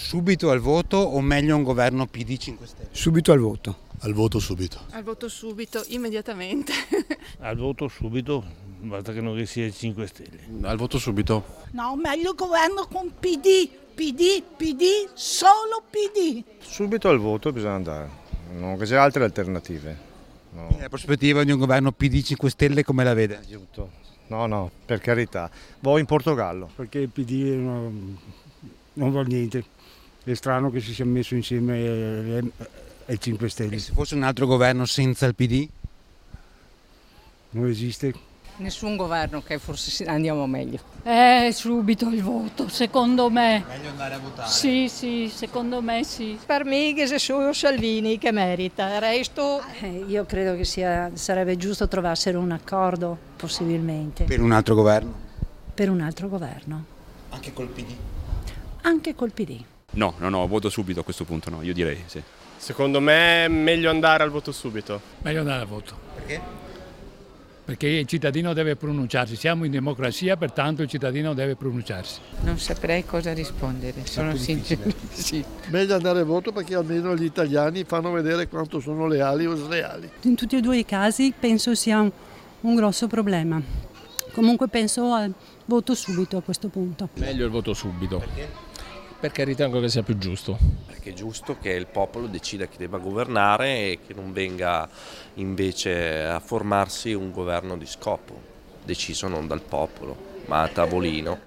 Subito al voto o meglio un governo PD 5 Stelle? Subito al voto. Al voto subito. Al voto subito, immediatamente. Al voto subito, basta che non sia 5 Stelle. Al voto subito. No, meglio governo con PD, solo PD. Subito al voto bisogna andare, non che c'è altre alternative. No. La prospettiva di un governo PD 5 Stelle come la vede? No, per carità. Vado in Portogallo. Perché il PD non vuol niente. È strano che si sia messo insieme ai 5 Stelle. E se fosse un altro governo senza il PD? Non esiste. Nessun governo, che forse andiamo meglio. Subito il voto, secondo me. Meglio andare a votare. Sì, secondo me sì. Per me che se solo Salvini che merita, il resto... Io credo che sarebbe giusto trovassero un accordo, possibilmente. Per un altro governo? Per un altro governo. Anche col PD? Anche col PD. No, voto subito a questo punto, no, io direi sì. Secondo me è meglio andare al voto subito. Meglio andare al voto. Perché? Perché il cittadino deve pronunciarsi, siamo in democrazia, pertanto il cittadino deve pronunciarsi. Non saprei cosa rispondere, sono sincero. Sì. Meglio andare al voto perché almeno gli italiani fanno vedere quanto sono leali o sleali. In tutti e due i casi penso sia un grosso problema. Comunque penso al voto subito a questo punto. Meglio il voto subito. Perché? Perché ritengo che sia più giusto. Perché è giusto che il popolo decida chi debba governare e che non venga invece a formarsi un governo di scopo, deciso non dal popolo, ma a tavolino.